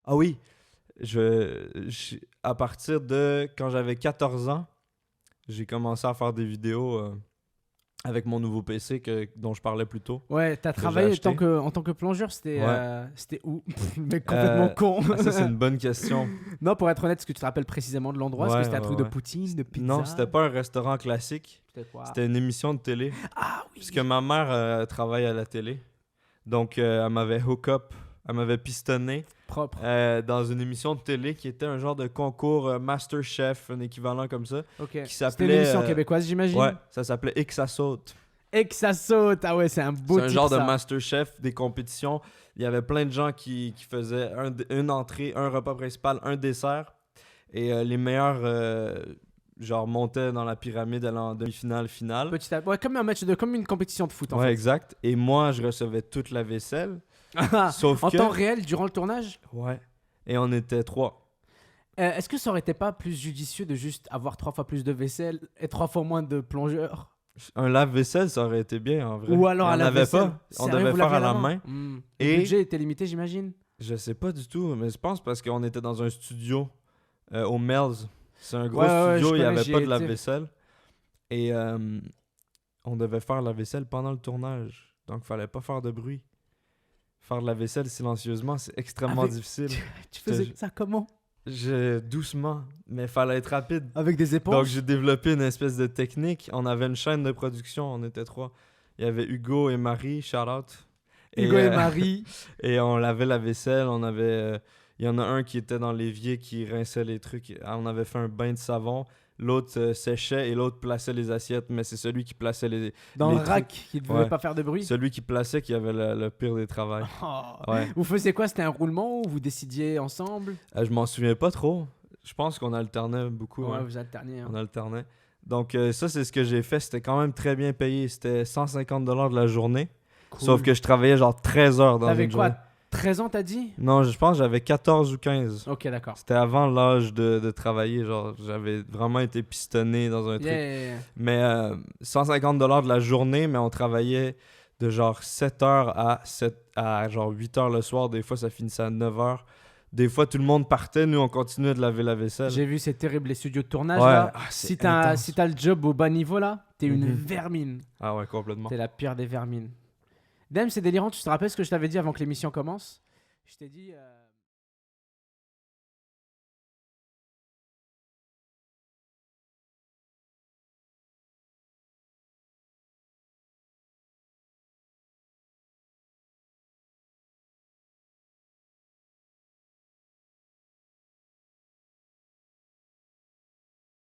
Ah oui, à partir de quand j'avais 14 ans, j'ai commencé à faire des vidéos avec mon nouveau PC dont je parlais plus tôt, Ouais, t'as que j'ai travaillé acheté. en tant que plongeur, Ouais. c'était où? Le mec complètement con. Ça, c'est une bonne question. Non, pour être honnête, est-ce que tu te rappelles précisément de l'endroit? Est-ce que Ouais, c'était un truc de ouais. poutine, de Non, pizza? c'était pas un restaurant classique. C'était quoi? C'était une émission de télé. Ah Puisque oui! ma mère travaille à la télé. Donc, elle m'avait hook up, elle m'avait pistonné Propre. dans une émission de télé qui était un genre de concours Masterchef, un équivalent comme ça, Ok. qui C'était une s'appelait... émission québécoise, j'imagine? ouais, ça s'appelait X ça saute. Et que ça saute! Ah ouais, c'est un beau C'est un titre, genre de ça. Masterchef, des compétitions. Il y avait plein de gens qui faisaient une entrée, un repas principal, un dessert. Et les meilleurs, genre, montaient dans la pyramide, allaient en demi-finale, finale. Ouais, comme un match comme une compétition de foot, en Ouais, fait. exact. Et moi, je recevais toute la vaisselle. Sauf En que... temps réel, durant le tournage? Ouais. Et on était 3. Est-ce que ça aurait été pas plus judicieux de juste avoir 3 fois plus de vaisselle et 3 fois moins de plongeurs? Un lave-vaisselle, ça aurait été bien, en vrai. Ou alors Il y à en la avait vaisselle? pas. On Sérieux, devait vous faire l'aviez à la main. Le Et- budget était limité, j'imagine? Je sais pas du tout, mais je pense parce qu'on était dans un studio au Mel's. C'est un gros Ouais, ouais, studio, je il n'y connais, avait j'y pas ai de été. lave-vaisselle. Et on devait faire la vaisselle pendant le tournage. Donc, il fallait pas faire de bruit. Faire de la vaisselle silencieusement, c'est extrêmement Avec- difficile. Tu faisais ça comment? Doucement, mais fallait être rapide. Avec des éponges? Donc, j'ai développé une espèce de technique. On avait une chaîne de production, on était 3. Il y avait Hugo et Marie, shout out. Hugo et Marie. Et on lavait la vaisselle, on avait... il y en a un qui était dans l'évier qui rinçait les trucs. On avait fait un bain de savon. L'autre séchait et l'autre plaçait les assiettes. Mais c'est celui qui plaçait Dans les le rack, trucs. qui ne devait Ouais. pas faire de bruit. Celui qui plaçait qui avait le pire des travails. Oh. Ouais. Vous faisiez quoi? C'était un roulement ou vous décidiez ensemble? Je m'en souviens pas trop. Je pense qu'on alternait beaucoup. Ouais, hein. vous alterniez. Hein. On alternait. Donc ça, c'est ce que j'ai fait. C'était quand même très bien payé. C'était 150 $ de la journée. Cool. Sauf que je travaillais genre 13 heures dans T'avais une quoi? journée. 13 ans, t'as dit? Non, je pense que j'avais 14 ou 15. Ok, d'accord. C'était avant l'âge de travailler. Genre, j'avais vraiment été pistonné dans un truc. Yeah. Mais 150 $ de la journée, mais on travaillait de genre 7 heures à genre 8 heures le soir. Des fois, ça finissait à 9 heures. Des fois, tout le monde partait. Nous, on continuait de laver la vaisselle. J'ai vu, c'est terrible, les studios de tournage, Ouais. là. Ah, c'est Si t'as intense. le job au bas niveau, là, t'es une Mhm. vermine. Ah ouais, complètement. T'es la pire des vermines. Dem, c'est délirant. Tu te rappelles ce que je t'avais dit avant que l'émission commence? Je t'ai dit...